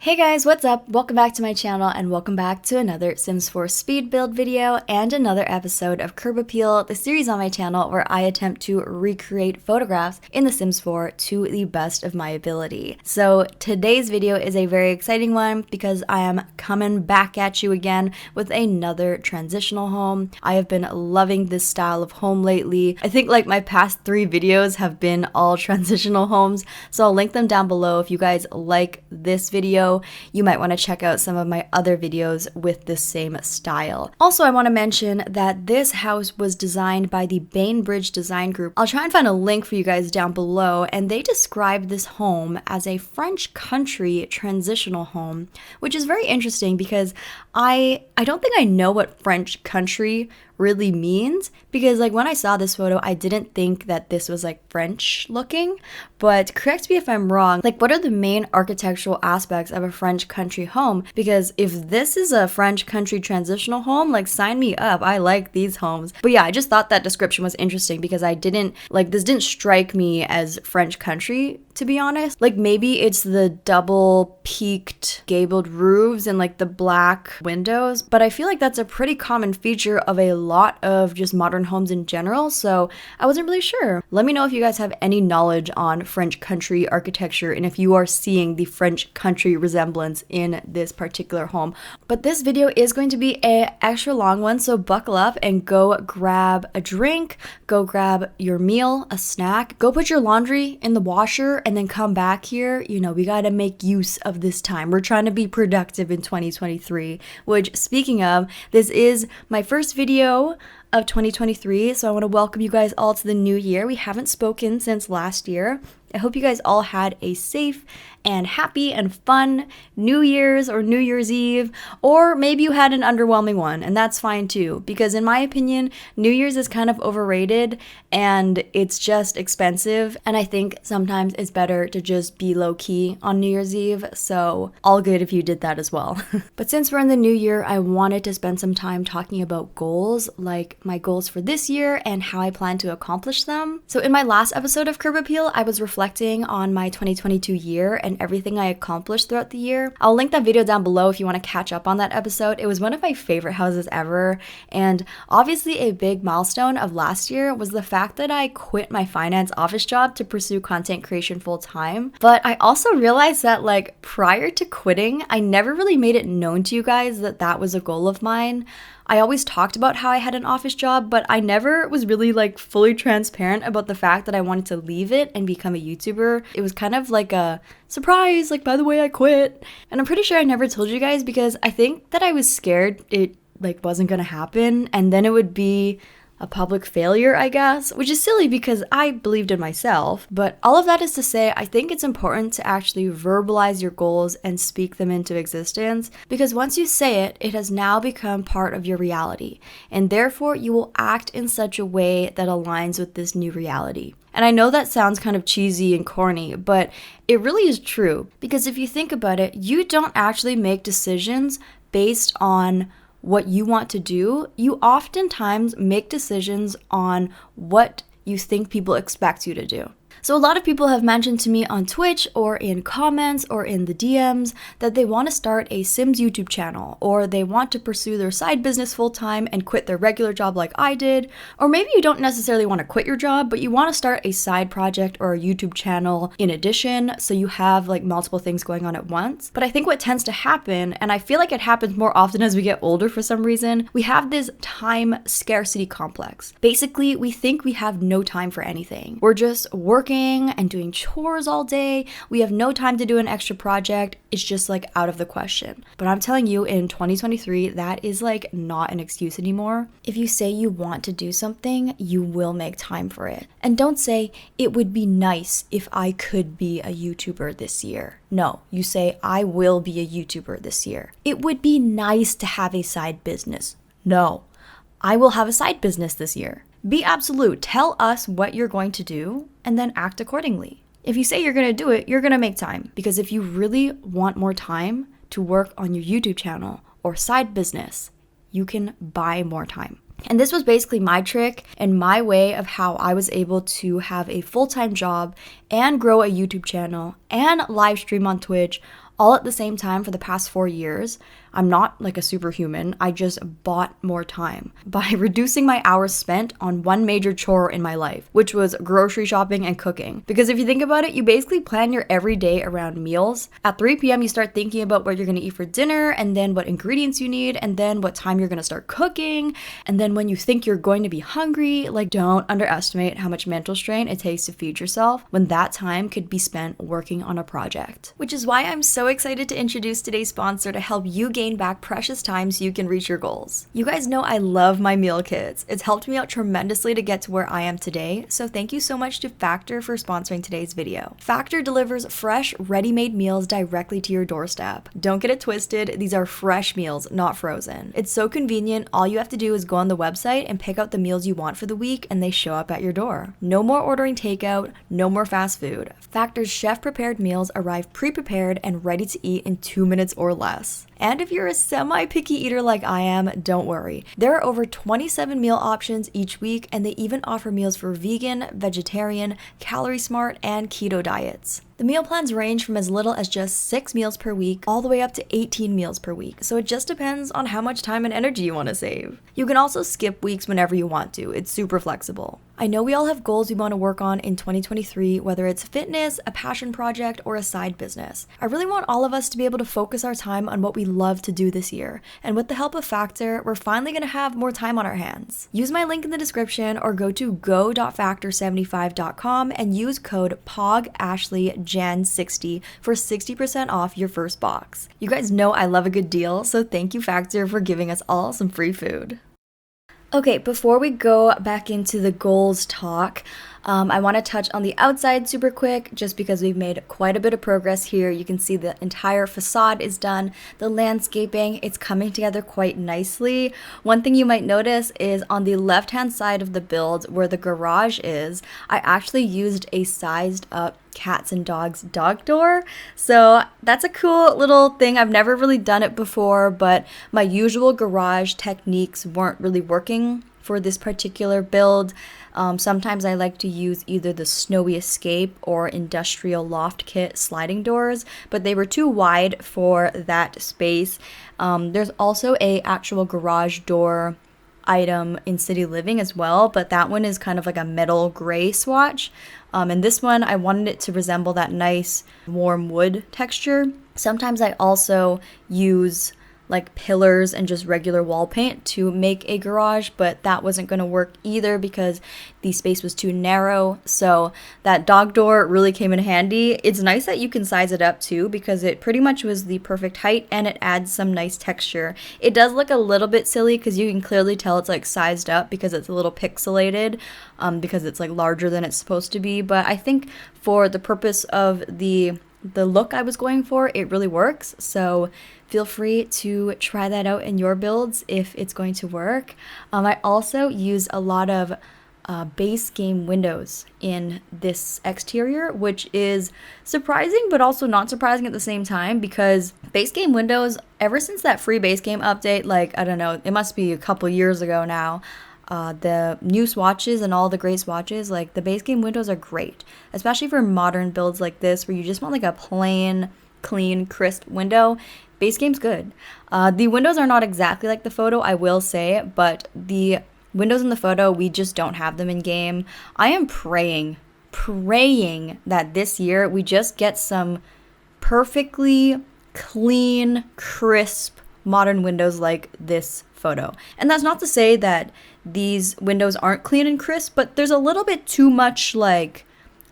Hey guys, what's up? Welcome back to my channel and welcome back to another Sims 4 speed build video and another episode of Curb Appeal, the series on my channel where I attempt to recreate photographs in The Sims 4 to the best of my ability. So today's video is a very exciting one because I am coming back at you again with another transitional home. I have been loving this style of home lately. I think like my past 3 videos have been all transitional homes, so I'll link them down below if you guys like this video. You might want to check out some of my other videos with this same style. Also, I want to mention that this house was designed by the Bainbridge Design Group. I'll try and find a link for you guys down below, and they described this home as a French country transitional home, which is very interesting because I don't think I know what French country really means, because like when I saw this photo I didn't think that this was like French looking, but correct me if I'm wrong. Like, what are the main architectural aspects of a French country home? Because if this is a French country transitional home, like sign me up. I like these homes. But yeah, I just thought that description was interesting because I didn't like, this didn't strike me as French country, to be honest. Like maybe it's the double peaked gabled roofs and like the black windows, but I feel like that's a pretty common feature of a lot of just modern homes in general, so I wasn't really sure. Let me know if you guys have any knowledge on French country architecture and if you are seeing the French country resemblance in this particular home. But this video is going to be an extra long one, so buckle up and go grab a drink, go grab your meal, a snack, go put your laundry in the washer, and then come back here. You know, we gotta make use of this time. We're trying to be productive in 2023, which, speaking of, this is my first video of 2023, so I want to welcome you guys all to the new year. We haven't spoken since last year. I hope you guys all had a safe and happy and fun New Year's or New Year's Eve, or maybe you had an underwhelming one, and that's fine too, because in my opinion, New Year's is kind of overrated and it's just expensive, and I think sometimes it's better to just be low-key on New Year's Eve, so all good if you did that as well. But since we're in the new year, I wanted to spend some time talking about goals, like my goals for this year and how I plan to accomplish them. So in my last episode of Curb Appeal, I was reflecting on my 2022 year and everything I accomplished throughout the year. I'll link that video down below if you want to catch up on that episode. It was one of my favorite houses ever, and obviously a big milestone of last year was the fact that I quit my finance office job to pursue content creation full time. But I also realized that like prior to quitting, I never really made it known to you guys that that was a goal of mine. I always talked about how I had an office job, but I never was really like fully transparent about the fact that I wanted to leave it and become a YouTuber. It was kind of like a surprise, like, by the way, I quit. And I'm pretty sure I never told you guys because I think that I was scared it like wasn't gonna happen and then it would be a public failure, I guess, which is silly because I believed in myself. But all of that is to say, I think it's important to actually verbalize your goals and speak them into existence, because once you say it, it has now become part of your reality, and therefore you will act in such a way that aligns with this new reality. And I know that sounds kind of cheesy and corny, but it really is true, because if you think about it, you don't actually make decisions based on what you want to do. You oftentimes make decisions on what you think people expect you to do. So a lot of people have mentioned to me on Twitch or in comments or in the DMs that they want to start a Sims YouTube channel, or they want to pursue their side business full time and quit their regular job like I did. Or maybe you don't necessarily want to quit your job, but you want to start a side project or a YouTube channel in addition, so you have like multiple things going on at once. But I think what tends to happen, and I feel like it happens more often as we get older for some reason, we have this time scarcity complex. Basically, we think we have no time for anything. We're just working and doing chores all day. We have no time to do an extra project. It's just like out of the question. But I'm telling you, in 2023, that is like not an excuse anymore. If you say you want to do something, you will make time for it. And don't say, it would be nice if I could be a YouTuber this year. No, you say, I will be a YouTuber this year. It would be nice to have a side business. No, I will have a side business this year. Be absolute. Tell us what you're going to do and then act accordingly. If you say you're going to do it, you're going to make time. Because if you really want more time to work on your YouTube channel or side business, you can buy more time. And this was basically my trick and my way of how I was able to have a full-time job and grow a YouTube channel and live stream on Twitch all at the same time for the past 4 years. I'm not like a superhuman. I just bought more time by reducing my hours spent on one major chore in my life, which was grocery shopping and cooking. Because if you think about it, you basically plan your everyday around meals. At 3 p.m., you start thinking about what you're going to eat for dinner, and then what ingredients you need, and then what time you're going to start cooking. And then when you think you're going to be hungry, like, don't underestimate how much mental strain it takes to feed yourself when that time could be spent working on a project. Which is why I'm so excited to introduce today's sponsor to help you gain back precious time so you can reach your goals. You guys know I love my meal kits. It's helped me out tremendously to get to where I am today, so thank you so much to Factor for sponsoring today's video. Factor delivers fresh, ready-made meals directly to your doorstep. Don't get it twisted, these are fresh meals, not frozen. It's so convenient, all you have to do is go on the website and pick out the meals you want for the week and they show up at your door. No more ordering takeout, no more fast food. Factor's chef-prepared meals arrive pre-prepared and ready to eat in 2 minutes or less. And if you're a semi-picky eater like I am, don't worry. There are over 27 meal options each week, and they even offer meals for vegan, vegetarian, calorie smart, and keto diets. The meal plans range from as little as just 6 meals per week all the way up to 18 meals per week, so it just depends on how much time and energy you want to save. You can also skip weeks whenever you want to. It's super flexible. I know we all have goals we want to work on in 2023, whether it's fitness, a passion project, or a side business. I really want all of us to be able to focus our time on what we love to do this year, and with the help of Factor, we're finally going to have more time on our hands. Use my link in the description or go to go.factor75.com and use code POGASHLEYJAN60 for 60% off your first box. You guys know I love a good deal, so thank you Factor for giving us all some free food. Okay, before we go back into the goals talk, I want to touch on the outside super quick just because we've made quite a bit of progress here. You can see the entire facade is done. The landscaping, it's coming together quite nicely. One thing you might notice is on the left-hand side of the build where the garage is, I actually used a sized up cats and dogs dog door. So that's a cool little thing. I've never really done it before, but my usual garage techniques weren't really working for this particular build. Sometimes I like to use either the Snowy Escape or Industrial Loft Kit sliding doors, but they were too wide for that space. There's also a actual garage door item in City Living as well, but that one is kind of like a metal gray swatch. And this one, I wanted it to resemble that nice warm wood texture. Sometimes I also use like pillars and just regular wall paint to make a garage, but that wasn't going to work either because the space was too narrow. So that dog door really came in handy. It's nice that you can size it up too because it pretty much was the perfect height and it adds some nice texture. It does look a little bit silly because you can clearly tell it's like sized up because it's a little pixelated because it's like larger than it's supposed to be. But I think for the purpose of the look I was going for, it really works. So feel free to try that out in your builds if it's going to work. I also use a lot of base game windows in this exterior, which is surprising but also not surprising at the same time because base game windows, ever since that free base game update, like I don't know, it must be a couple years ago now, the new swatches and all the great swatches, like the base game windows are great, especially for modern builds like this where you just want like a plain, clean, crisp window. Base game's good. The windows are not exactly like the photo, I will say, but the windows in the photo, we just don't have them in game. I am praying that this year we just get some perfectly clean, crisp, modern windows like this photo. And that's not to say that these windows aren't clean and crisp, but there's a little bit too much like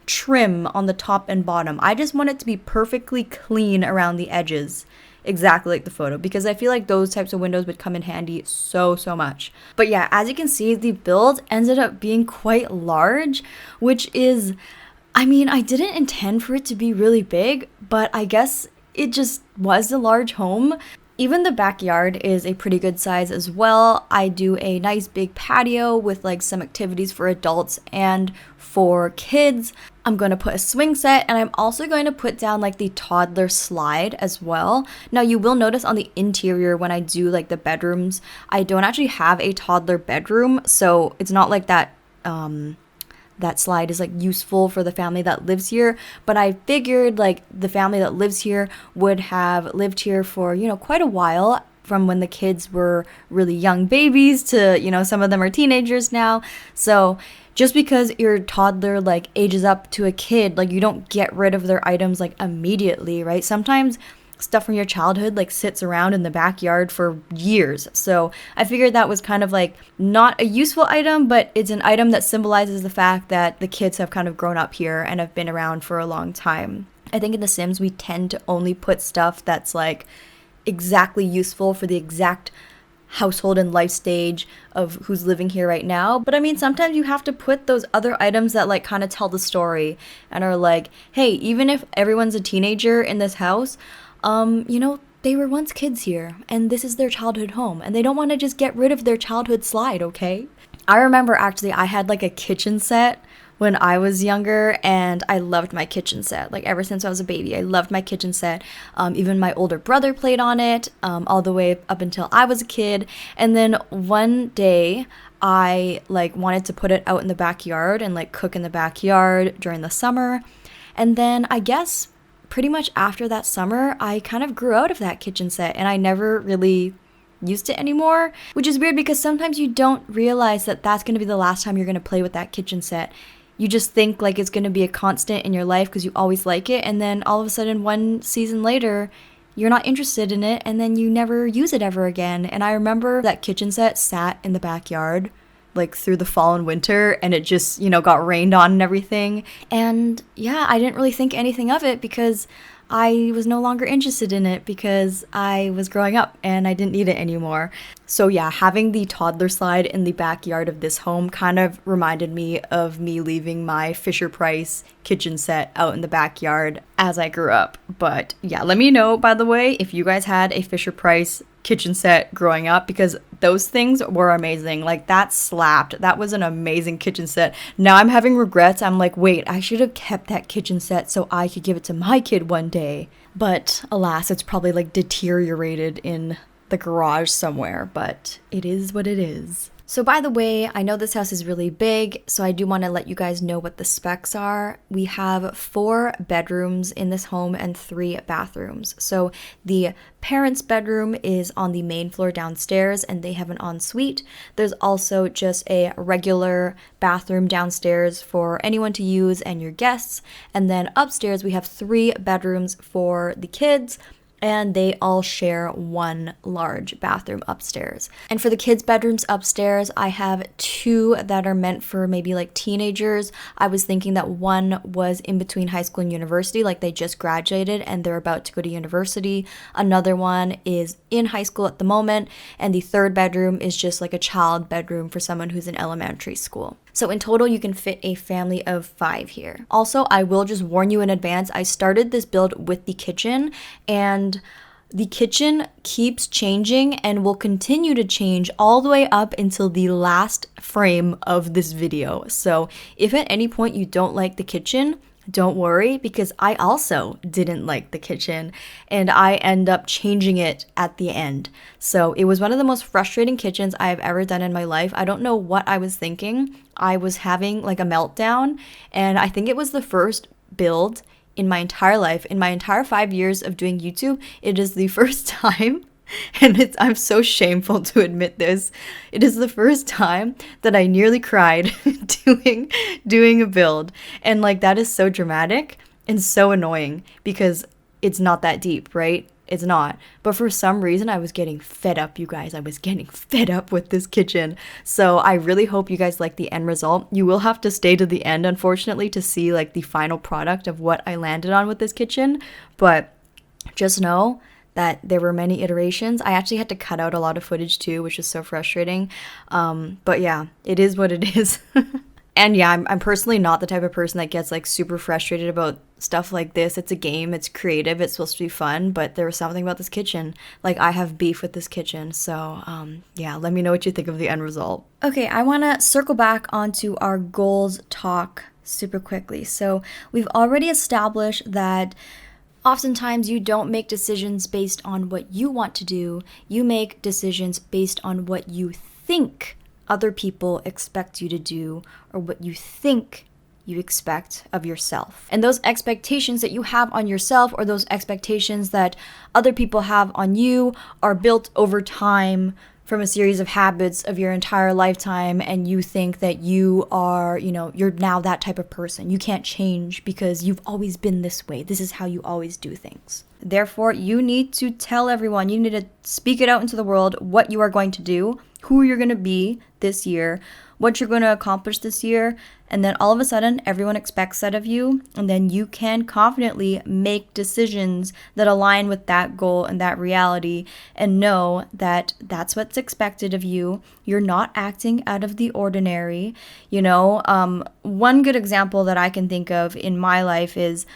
trim on the top and bottom. I just want it to be perfectly clean around the edges, exactly like the photo, because I feel like those types of windows would come in handy so much. But yeah, as you can see, the build ended up being quite large, which is, I mean, I didn't intend for it to be really big, but I guess it just was a large home. Even the backyard is a pretty good size as well. I do a nice big patio with like some activities for adults and for kids. I'm going to put a swing set and I'm also going to put down like the toddler slide as well. Now you will notice on the interior when I do like the bedrooms, I don't actually have a toddler bedroom. So it's not like that that slide is like useful for the family that lives here, but I figured like the family that lives here would have lived here for, you know, quite a while, from when the kids were really young babies to, you know, some of them are teenagers now. So just because your toddler like ages up to a kid, like you don't get rid of their items like immediately, right? Sometimes stuff from your childhood like sits around in the backyard for years. So I figured that was kind of like not a useful item, but it's an item that symbolizes the fact that the kids have kind of grown up here and have been around for a long time. I think in The Sims we tend to only put stuff that's like exactly useful for the exact household and life stage of who's living here right now. But I mean, sometimes you have to put those other items that like kind of tell the story and are like, hey, even if everyone's a teenager in this house, you know, they were once kids here and this is their childhood home and they don't want to just get rid of their childhood slide, okay? I remember actually I had like a kitchen set when I was younger, and I loved my kitchen set. Like ever since I was a baby, I loved my kitchen set. Even my older brother played on it all the way up until I was a kid. And then one day I like wanted to put it out in the backyard and like cook in the backyard during the summer. And then I guess pretty much after that summer, I kind of grew out of that kitchen set and I never really used it anymore, which is weird because sometimes you don't realize that that's going to be the last time you're going to play with that kitchen set. You just think like it's going to be a constant in your life because you always like it, and then all of a sudden one season later you're not interested in it and then you never use it ever again. And I remember that kitchen set sat in the backyard like through the fall and winter, and it just, you know, got rained on and everything. And yeah, I didn't really think anything of it because I was no longer interested in it because I was growing up and I didn't need it anymore. So yeah, having the toddler slide in the backyard of this home kind of reminded me of me leaving my Fisher-Price kitchen set out in the backyard as I grew up. But yeah, let me know, by the way, if you guys had a Fisher-Price kitchen set growing up, because those things were amazing. Like that slapped. That was an amazing kitchen set. Now I'm having regrets. I'm like, wait, I should have kept that kitchen set so I could give it to my kid one day. But alas, it's probably like deteriorated in the garage somewhere, but it is what it is. So by the way, I know this house is really big, so I do want to let you guys know what the specs are. We have 4 bedrooms in this home and 3 bathrooms. So the parents' bedroom is on the main floor downstairs and they have an ensuite. There's also just a regular bathroom downstairs for anyone to use and your guests. And then upstairs we have 3 bedrooms for the kids, and they all share one large bathroom upstairs. And for the kids' bedrooms upstairs, I have 2 that are meant for maybe like teenagers. I was thinking that one was in between high school and university, like they just graduated and they're about to go to university. Another one is in high school at the moment, and the 3rd bedroom is just like a child bedroom for someone who's in elementary school. So in total, you can fit a family of 5 here. Also, I will just warn you in advance, I started this build with the kitchen, and the kitchen keeps changing and will continue to change all the way up until the last frame of this video. So if at any point you don't like the kitchen, don't worry, because I also didn't like the kitchen and I end up changing it at the end. So it was one of the most frustrating kitchens I have ever done in my life. I don't know what I was thinking. I was having like a meltdown, and I think it was the first build in my entire life, in my entire 5 years of doing YouTube. It is the first time, and I'm so shameful to admit this, it is the first time that I nearly cried doing a build. And like that is so dramatic and so annoying because it's not that deep, right? It's not. But for some reason, I was getting fed up, you guys. I was getting fed up with this kitchen. So I really hope you guys like the end result. You will have to stay to the end, unfortunately, to see like the final product of what I landed on with this kitchen. But just know that there were many iterations. I actually had to cut out a lot of footage too, which is so frustrating. But yeah, it is what it is. And yeah, I'm personally not the type of person that gets like super frustrated about stuff like this. It's a game, it's creative, it's supposed to be fun, but there was something about this kitchen. Like I have beef with this kitchen. So yeah, let me know what you think of the end result. Okay, I want to circle back onto our goals talk super quickly. So we've already established that oftentimes you don't make decisions based on what you want to do. You make decisions based on what you think other people expect you to do or what you think you expect of yourself. And those expectations that you have on yourself or those expectations that other people have on you are built over time from a series of habits of your entire lifetime, and you think that you are, you're now that type of person. You can't change because you've always been this way. This is how you always do things. Therefore, you need to tell everyone, you need to speak it out into the world what you are going to do, who you're going to be this year, what you're going to accomplish this year, and then all of a sudden everyone expects that of you, and then you can confidently make decisions that align with that goal and that reality and know that that's what's expected of you. You're not acting out of the ordinary. One good example that I can think of in my life is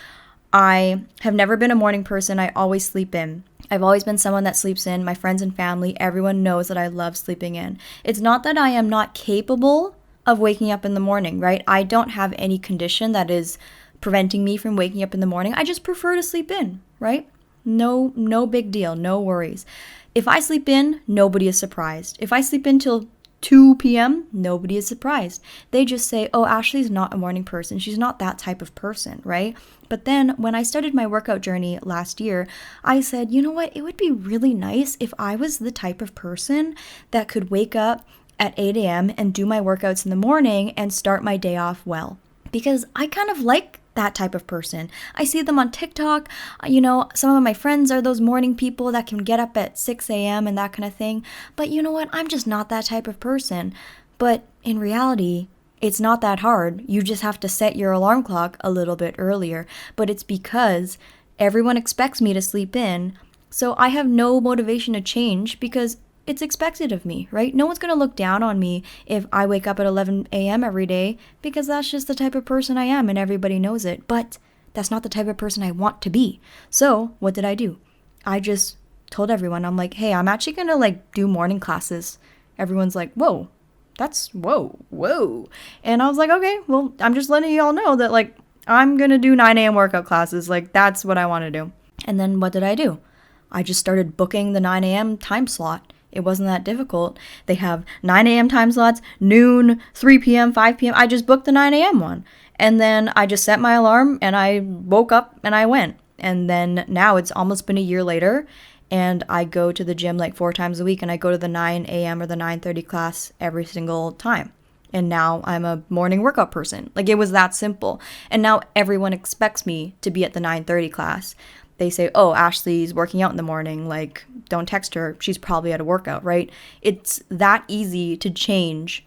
I have never been a morning person. I always sleep in. I've always been someone that sleeps in. My friends and family, everyone knows that I love sleeping in. It's not that I am not capable of waking up in the morning, right? I don't have any condition that is preventing me from waking up in the morning. I just prefer to sleep in, right? No big deal, no worries. If I sleep in, nobody is surprised. If I sleep in till 2 p.m., nobody is surprised. They just say, oh, Ashley's not a morning person. She's not that type of person, right? But then when I started my workout journey last year, I said, you know what? It would be really nice if I was the type of person that could wake up at 8 a.m. and do my workouts in the morning and start my day off well. Because I kind of like that type of person. I see them on TikTok. Some of my friends are those morning people that can get up at 6 a.m. and that kind of thing. But you know what? I'm just not that type of person. But in reality, it's not that hard. You just have to set your alarm clock a little bit earlier. But it's because everyone expects me to sleep in. So I have no motivation to change because it's expected of me, right? No one's going to look down on me if I wake up at 11 a.m. every day because that's just the type of person I am and everybody knows it. But that's not the type of person I want to be. So what did I do? I just told everyone, I'm like, hey, I'm actually going to do morning classes. Everyone's like, whoa, whoa. And I was like, okay, well, I'm just letting you all know that I'm going to do 9 a.m. workout classes. That's what I want to do. And then what did I do? I just started booking the 9 a.m. time slot. It wasn't that difficult. They have 9 a.m. time slots, noon, 3 p.m., 5 p.m. I just booked the 9 a.m. one. And then I just set my alarm and I woke up and I went. And then now it's almost been a year later and I go to the gym 4 times a week and I go to the 9 a.m. or the 9:30 class every single time. And now I'm a morning workout person. It was that simple. And now everyone expects me to be at the 9:30 class. They say, oh, Ashley's working out in the morning. Don't text her. She's probably at a workout, right? It's that easy to change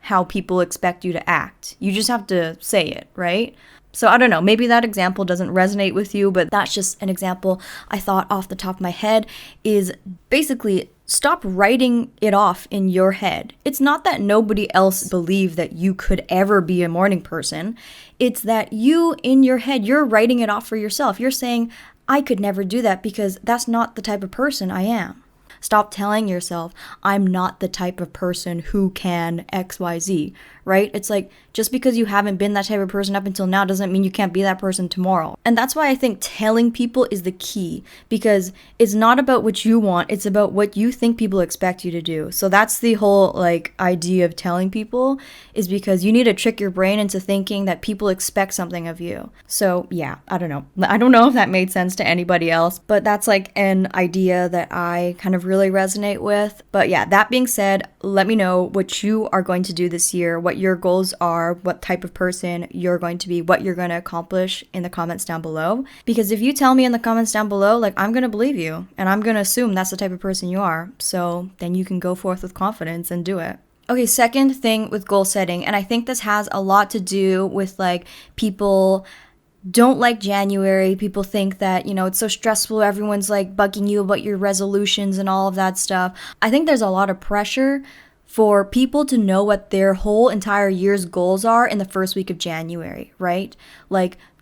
how people expect you to act. You just have to say it, right? So I don't know, maybe that example doesn't resonate with you, but that's just an example I thought off the top of my head is basically stop writing it off in your head. It's not that nobody else believed that you could ever be a morning person. It's that you, in your head, you're writing it off for yourself. You're saying, I could never do that because that's not the type of person I am. Stop telling yourself, I'm not the type of person who can XYZ, right? It's just because you haven't been that type of person up until now doesn't mean you can't be that person tomorrow. And that's why I think telling people is the key, because it's not about what you want, it's about what you think people expect you to do. So that's the whole idea of telling people, is because you need to trick your brain into thinking that people expect something of you. So yeah, I don't know if that made sense to anybody else, but that's an idea that I kind of really resonate with. But yeah, that being said, let me know what you are going to do this year, what your goals are, what type of person you're going to be, what you're going to accomplish in the comments down below. Because if you tell me in the comments down below, I'm going to believe you and I'm going to assume that's the type of person you are. So then you can go forth with confidence and do it. Okay, second thing with goal setting, and I think this has a lot to do with people don't like January. People think that, it's so stressful. Everyone's bugging you about your resolutions and all of that stuff. I think there's a lot of pressure for people to know what their whole entire year's goals are in the first week of January, right?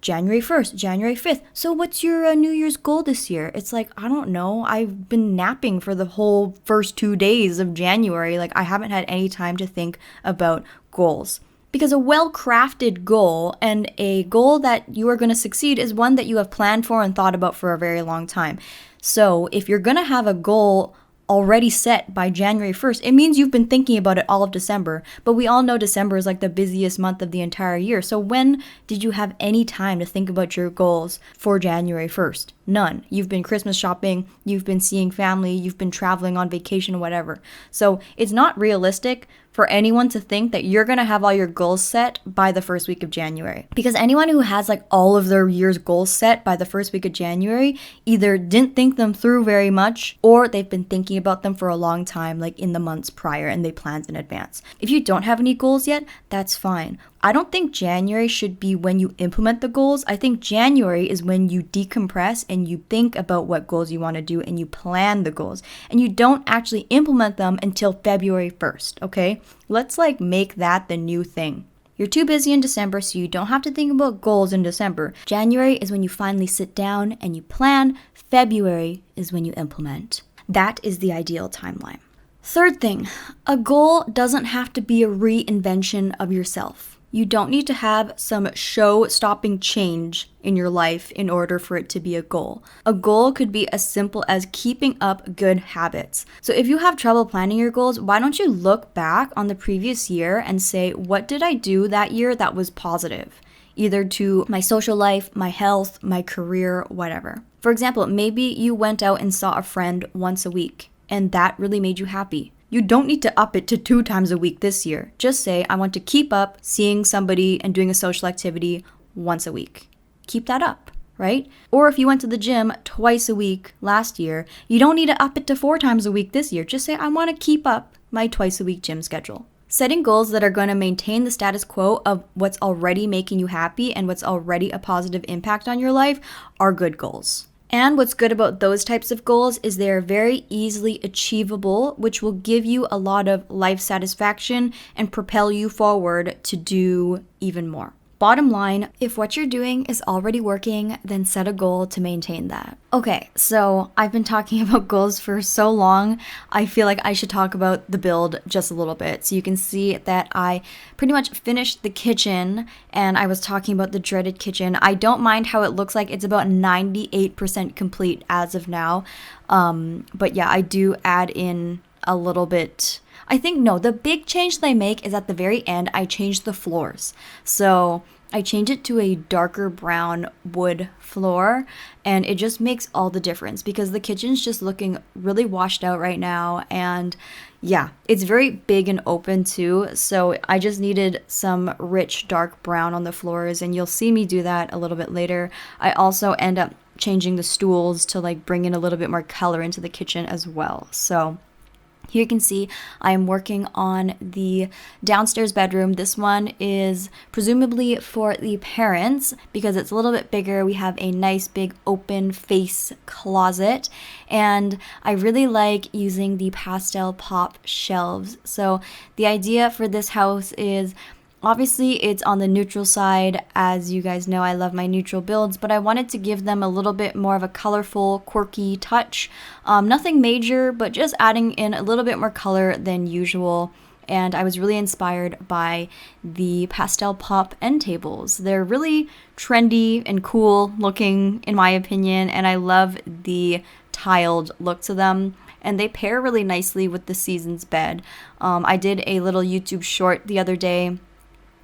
January 1st, January 5th. So what's your New Year's goal this year? It's I don't know. I've been napping for the whole first 2 days of January. I haven't had any time to think about goals. Because a well-crafted goal and a goal that you are going to succeed is one that you have planned for and thought about for a very long time. So if you're going to have a goal already set by January 1st, it means you've been thinking about it all of December. But we all know December is like the busiest month of the entire year. So when did you have any time to think about your goals for January 1st? None. You've been Christmas shopping, you've been seeing family, you've been traveling on vacation, whatever. So it's not realistic for anyone to think that you're going to have all your goals set by the first week of January. Because anyone who has like all of their year's goals set by the first week of January either didn't think them through very much, or they've been thinking about them for a long time, like in the months prior, and they planned in advance. If you don't have any goals yet, that's fine. I don't think January should be when you implement the goals. I think January is when you decompress and you think about what goals you want to do and you plan the goals. And you don't actually implement them until February 1st, okay? Let's like make that the new thing. You're too busy in December, so you don't have to think about goals in December. January is when you finally sit down and you plan. February is when you implement. That is the ideal timeline. Third thing, a goal doesn't have to be a reinvention of yourself. You don't need to have some show-stopping change in your life in order for it to be a goal. A goal could be as simple as keeping up good habits. So if you have trouble planning your goals, why don't you look back on the previous year and say, what did I do that year that was positive? Either to my social life, my health, my career, whatever. For example, maybe you went out and saw a friend once a week, and that really made you happy. You don't need to up it to 2 times a week this year. Just say, I want to keep up seeing somebody and doing a social activity once a week. Keep that up, right? Or if you went to the gym twice a week last year, you don't need to up it to 4 times a week this year. Just say, I want to keep up my twice a week gym schedule. Setting goals that are going to maintain the status quo of what's already making you happy and what's already a positive impact on your life are good goals. And what's good about those types of goals is they're very easily achievable, which will give you a lot of life satisfaction and propel you forward to do even more. Bottom line, if what you're doing is already working, then set a goal to maintain that. Okay, so I've been talking about goals for so long, I feel like I should talk about the build just a little bit. So you can see that I pretty much finished the kitchen, and I was talking about the dreaded kitchen. I don't mind how it looks like. It's about 98% complete as of now. But yeah, I do add in a little bit. I think, no, the big change that I make is at the very end, I change the floors. So I change it to a darker brown wood floor, and it just makes all the difference because the kitchen's just looking really washed out right now. And yeah, it's very big and open too. So I just needed some rich dark brown on the floors, and you'll see me do that a little bit later. I also end up changing the stools to like bring in a little bit more color into the kitchen as well. So here you can see I am working on the downstairs bedroom. This one is presumably for the parents because it's a little bit bigger. We have a nice big open face closet, and I really like using the pastel pop shelves. So the idea for this house is, obviously, it's on the neutral side. As you guys know, I love my neutral builds, but I wanted to give them a little bit more of a colorful, quirky touch. Nothing major, but just adding in a little bit more color than usual. And I was really inspired by the pastel pop end tables. They're really trendy and cool looking, in my opinion, and I love the tiled look to them. And they pair really nicely with the Seasons bed. I did a little YouTube short the other day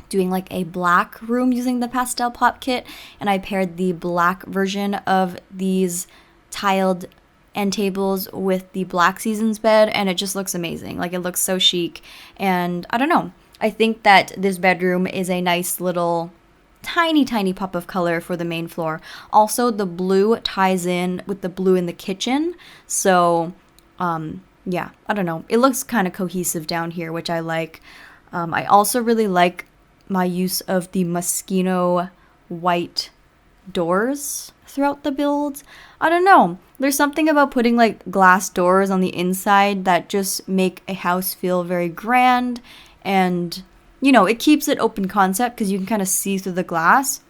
doing like a black room using the pastel pop kit, and I paired the black version of these tiled end tables with the black Seasons bed, and it just looks amazing. Like, it looks so chic, and I don't know, I think that this bedroom is a nice little tiny pop of color for the main floor. Also, the blue ties in with the blue in the kitchen, so yeah, I don't know, it looks kind of cohesive down here, which I like. I also really like my use of the Moschino white doors throughout the build. I don't know, there's something about putting like glass doors on the inside that just make a house feel very grand, and you know, it keeps it open concept because you can kind of see through the glass,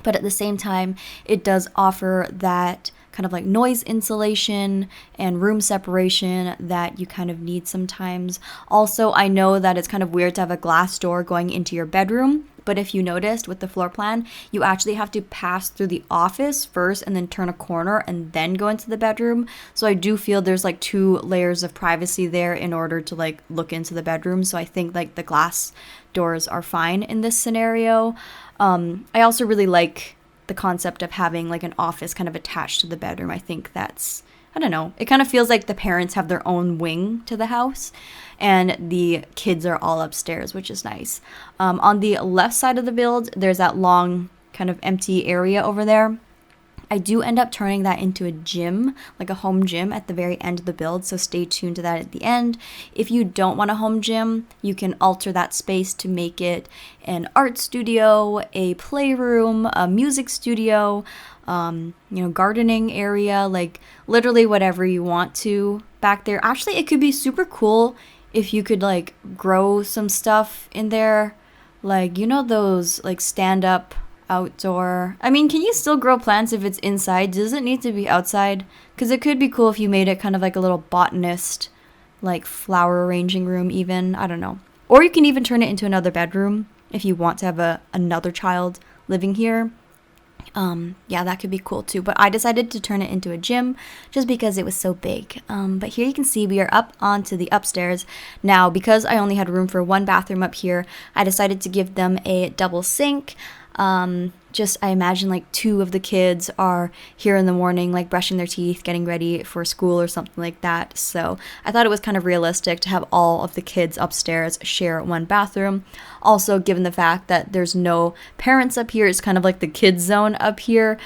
but at the same time it does offer that kind of like noise insulation and room separation that you kind of need sometimes. Also, I know that it's kind of weird to have a glass door going into your bedroom, but if you noticed with the floor plan, you actually have to pass through the office first and then turn a corner and then go into the bedroom. So I do feel there's like 2 layers of privacy there in order to like look into the bedroom. So I think like the glass doors are fine in this scenario. I also really like the concept of having like an office kind of attached to the bedroom. I think that's, I don't know, it kind of feels like the parents have their own wing to the house and the kids are all upstairs, which is nice. On the left side of the build, there's that long kind of empty area over there. I do end up turning that into a gym, like a home gym at the very end of the build, so stay tuned to that at the end. If you don't want a home gym, you can alter that space to make it an art studio, a playroom, a music studio, gardening area, like literally whatever you want to back there. Actually, it could be super cool if you could like grow some stuff in there, like, those like stand-up outdoor. I mean, can you still grow plants if it's inside? Does it need to be outside? Because it could be cool if you made it kind of like a little botanist, like flower arranging room even. I don't know. Or you can even turn it into another bedroom if you want to have another child living here. Yeah, that could be cool too. But I decided to turn it into a gym just because it was so big. But here you can see we are up onto the upstairs. Now, because I only had room for 1 bathroom up here, I decided to give them a double sink. I imagine like 2 of the kids are here in the morning, like brushing their teeth, getting ready for school or something like that. So I thought it was kind of realistic to have all of the kids upstairs share 1 bathroom. Also, given the fact that there's no parents up here, it's kind of like the kids zone up here.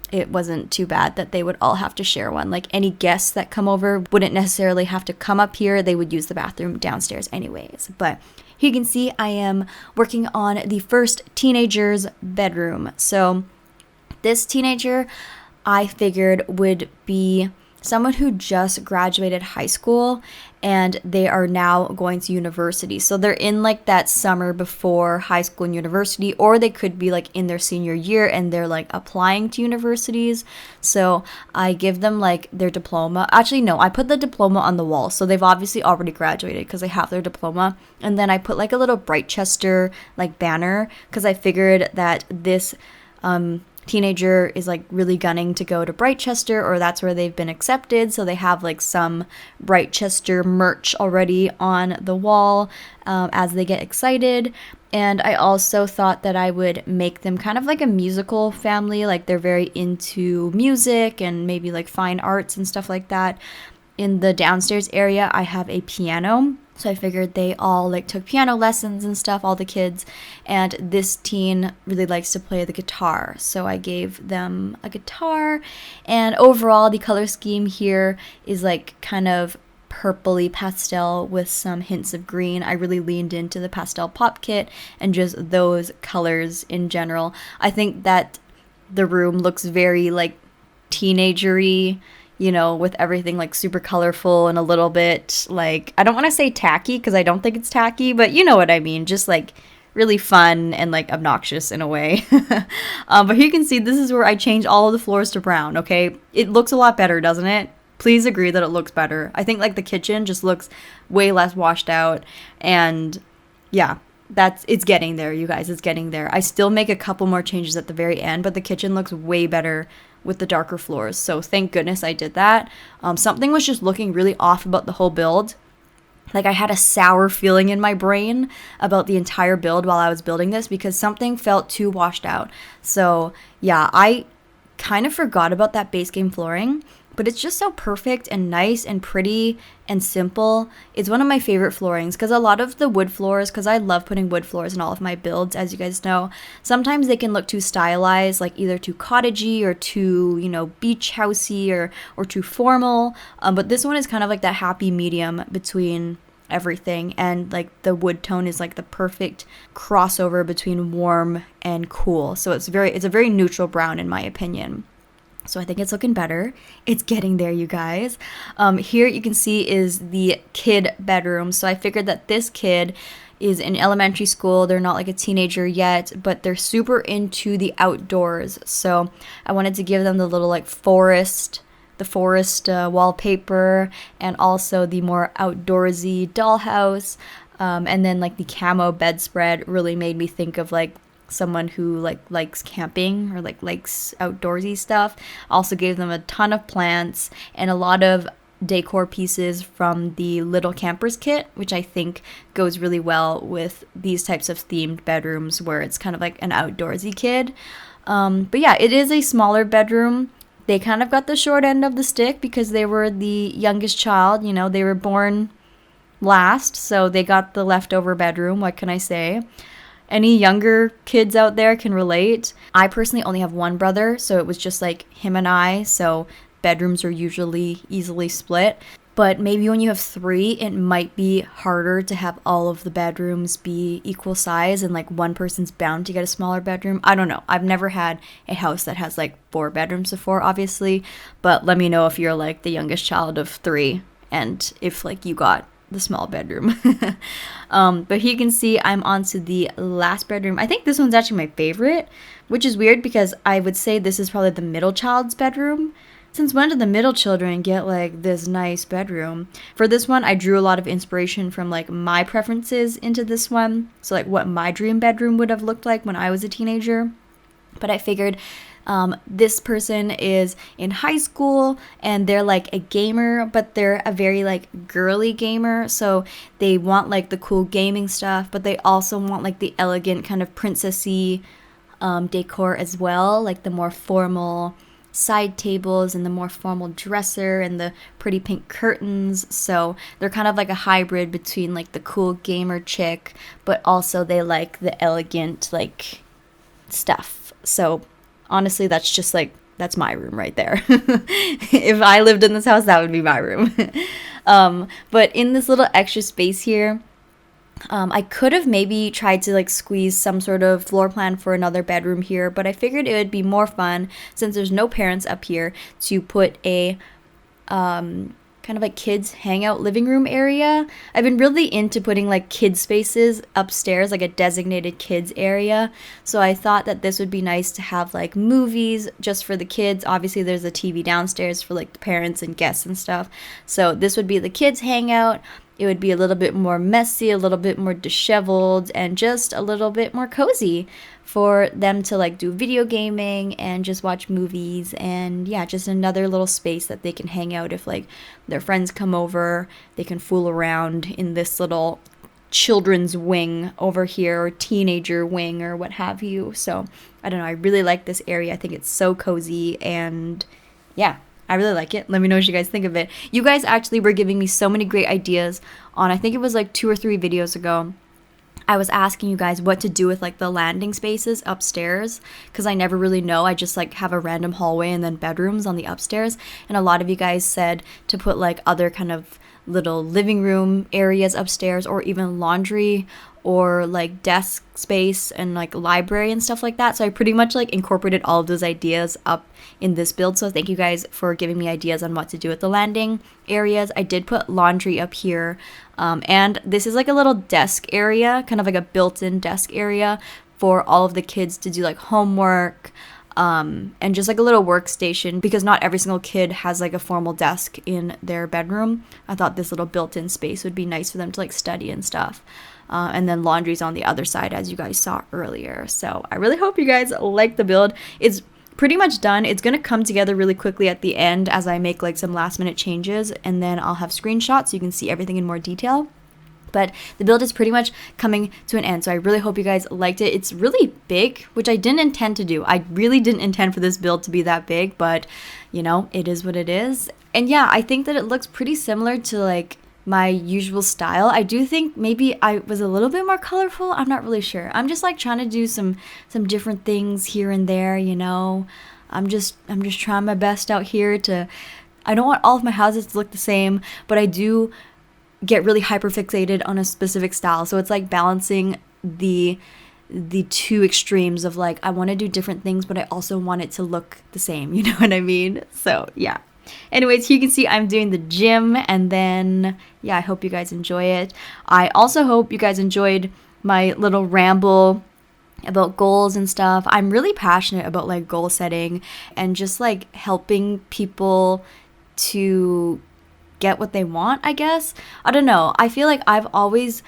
It wasn't too bad that they would all have to share one. Like any guests that come over wouldn't necessarily have to come up here. They would use the bathroom downstairs anyways. But here you can see I am working on the first teenager's bedroom. So this teenager I figured would be someone who just graduated high school and they are now going to university. So they're in like that summer before high school and university, or they could be like in their senior year and they're like applying to universities. So I give them like their diploma. Actually, no, I put the diploma on the wall. So they've obviously already graduated because they have their diploma. And then I put like a little Brightchester like banner because I figured that this teenager is like really gunning to go to Brightchester, or that's where they've been accepted, so they have like some Brightchester merch already on the wall as they get excited. And I also thought that I would make them kind of like a musical family, like they're very into music and maybe like fine arts and stuff like that. In the downstairs area, I have a piano. So I figured they all like took piano lessons and stuff, all the kids. And this teen really likes to play the guitar. So I gave them a guitar. And overall, the color scheme here is like kind of purpley pastel with some hints of green. I really leaned into the pastel pop kit and just those colors in general. I think that the room looks very like teenagery, with everything like super colorful and a little bit like, I don't want to say tacky because I don't think it's tacky, but you know what I mean, just like really fun and like obnoxious in a way. But here you can see this is where I changed all of the floors to brown, okay? It looks a lot better, doesn't it? Please agree that it looks better. I think like the kitchen just looks way less washed out, and yeah, it's getting there, you guys. It's getting there. I still make a couple more changes at the very end, but the kitchen looks way better with the darker floors. So thank goodness I did that. Something was just looking really off about the whole build. Like I had a sour feeling in my brain about the entire build while I was building this because something felt too washed out. So yeah, I kind of forgot about that base game flooring, but it's just so perfect and nice and pretty and simple. It's one of my favorite floorings because a lot of the wood floors, because I love putting wood floors in all of my builds, as you guys know, sometimes they can look too stylized, like either too cottagey or too, beach housey or too formal. But this one is kind of like that happy medium between everything, and like the wood tone is like the perfect crossover between warm and cool. So it's a very neutral brown in my opinion. So I think it's looking better. It's getting there, you guys. Here you can see is the kid bedroom. So I figured that this kid is in elementary school. They're not like a teenager yet, but they're super into the outdoors. So I wanted to give them the little like forest wallpaper, and also the more outdoorsy dollhouse. And then like the camo bedspread really made me think of like someone who like likes camping or like likes outdoorsy stuff. Also gave them a ton of plants and a lot of decor pieces from the Little Campers kit, which I think goes really well with these types of themed bedrooms where it's kind of like an outdoorsy kid. But yeah, it is a smaller bedroom. They kind of got the short end of the stick because they were the youngest child. You know, they were born last, so they got the leftover bedroom. What can I say? Any younger kids out there can relate. I personally only have one brother, so it was just like him and I, so bedrooms are usually easily split. But maybe when you have 3, it might be harder to have all of the bedrooms be equal size and like one person's bound to get a smaller bedroom. I don't know. I've never had a house that has like 4 bedrooms before, obviously. But let me know if you're like the youngest child of 3 and if like you got the small bedroom. But here you can see I'm onto the last bedroom. I think this one's actually my favorite, which is weird because I would say this is probably the middle child's bedroom. Since when did the middle children get like this nice bedroom? For this one, I drew a lot of inspiration from like my preferences into this one. So like what my dream bedroom would have looked like when I was a teenager. But I figured this person is in high school and they're like a gamer, but they're a very like girly gamer. So they want like the cool gaming stuff, but they also want like the elegant kind of princessy decor as well, like the more formal side tables and the more formal dresser and the pretty pink curtains. So they're kind of like a hybrid between like the cool gamer chick, but also they like the elegant like stuff. So honestly, that's just like, that's my room right there. If I lived in this house, that would be my room. But in this little extra space here, I could have maybe tried to like squeeze some sort of floor plan for another bedroom here, but I figured it would be more fun since there's no parents up here to put a kind of like kids hangout living room area. I've been really into putting like kids spaces upstairs, like a designated kids area. So I thought that this would be nice to have like movies just for the kids. Obviously there's a TV downstairs for like the parents and guests and stuff. So this would be the kids hangout. It would be a little bit more messy, a little bit more disheveled, and just a little bit more cozy for them to like do video gaming and just watch movies. And yeah, just another little space that they can hang out if like their friends come over. They can fool around in this little children's wing over here, or teenager wing, or what have you. So I don't know, I really like this area. I think it's so cozy, and yeah, I really like it. Let me know what you guys think of it. You guys actually were giving me so many great ideas on, I think it was like 2 or 3 videos ago. I was asking you guys what to do with like the landing spaces upstairs, because I never really know. I just like have a random hallway and then bedrooms on the upstairs. And a lot of you guys said to put like other kind of little living room areas upstairs, or even laundry, or like desk space and like library and stuff like that. So I pretty much like incorporated all of those ideas up in this build. So thank you guys for giving me ideas on what to do with the landing areas. I did put laundry up here. And this is like a little desk area, kind of like a built-in desk area for all of the kids to do like homework, and just like a little workstation, because not every single kid has like a formal desk in their bedroom. I thought this little built-in space would be nice for them to like study and stuff. And then laundry's on the other side, as you guys saw earlier. So I really hope you guys like the build. It's pretty much done. It's going to come together really quickly at the end as I make like some last minute changes, and then I'll have screenshots so you can see everything in more detail. But the build is pretty much coming to an end, so I really hope you guys liked it. It's really big, which I didn't intend to do. I really didn't intend for this build to be that big, but you know, it is what it is. And yeah, I think that it looks pretty similar to like my usual style. I do think maybe I was a little bit more colorful. I'm not really sure. I'm just like trying to do some different things here and there, you know. I'm just trying my best out here to, I don't want all of my houses to look the same, but I do get really hyper fixated on a specific style. So it's like balancing the 2 extremes of like, I want to do different things, but I also want it to look the same, you know what I mean? So yeah. Anyways, you can see I'm doing the gym, and then yeah, I hope you guys enjoy it. I also hope you guys enjoyed my little ramble about goals and stuff. I'm really passionate about like goal setting and just like helping people to get what they want, I guess. I don't know. I feel like I've always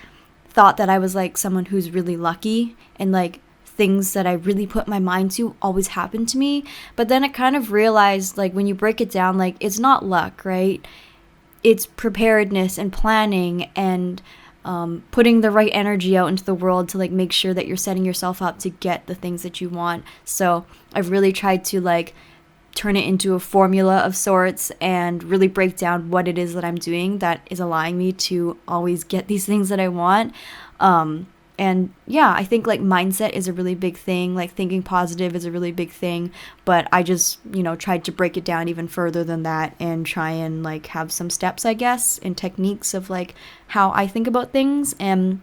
thought that I was like someone who's really lucky, and like things that I really put my mind to always happen to me. But then I kind of realized, like, when you break it down, like, it's not luck, right? It's preparedness and planning and putting the right energy out into the world to like make sure that you're setting yourself up to get the things that you want. So I've really tried to like turn it into a formula of sorts and really break down what it is that I'm doing that is allowing me to always get these things that I want. And yeah, I think like mindset is a really big thing, like thinking positive is a really big thing, but I just, tried to break it down even further than that and try and like have some steps, I guess, and techniques of like how I think about things. And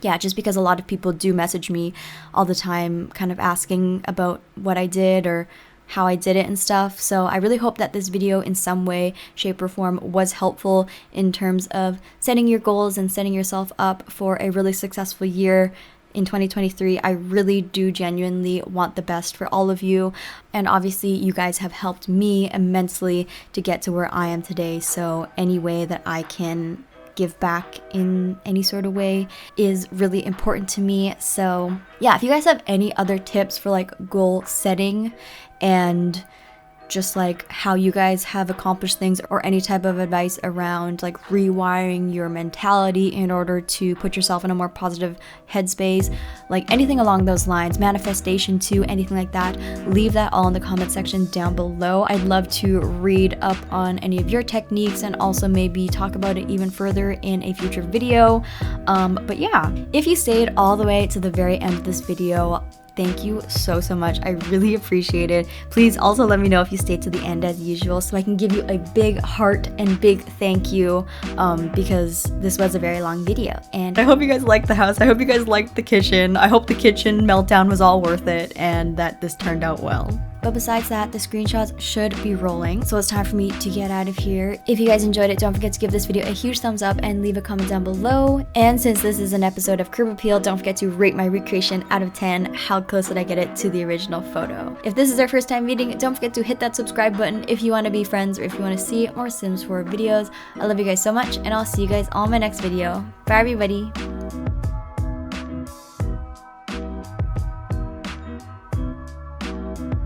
yeah, just because a lot of people do message me all the time kind of asking about what I did or how I did it and stuff. So I really hope that this video in some way, shape, or form was helpful in terms of setting your goals and setting yourself up for a really successful year in 2023. I really do genuinely want the best for all of you. And obviously you guys have helped me immensely to get to where I am today. So any way that I can give back in any sort of way is really important to me. So yeah, if you guys have any other tips for like goal setting and just like how you guys have accomplished things, or any type of advice around like rewiring your mentality in order to put yourself in a more positive headspace, like anything along those lines, manifestation too, anything like that, leave that all in the comment section down below. I'd love to read up on any of your techniques and also maybe talk about it even further in a future video. But yeah, if you stayed all the way to the very end of this video, thank you so much. I really appreciate it. Please also let me know if you stayed to the end as usual so I can give you a big heart and big thank you, because this was a very long video. And I hope you guys liked the house. I hope you guys liked the kitchen. I hope the kitchen meltdown was all worth it and that this turned out well. But besides that, the screenshots should be rolling. So it's time for me to get out of here. If you guys enjoyed it, don't forget to give this video a huge thumbs up and leave a comment down below. And since this is an episode of Curb Appeal, don't forget to rate my recreation out of 10. How close did I get it to the original photo? If this is our first time meeting, don't forget to hit that subscribe button if you want to be friends or if you want to see more Sims 4 videos. I love you guys so much, and I'll see you guys all in my next video. Bye everybody.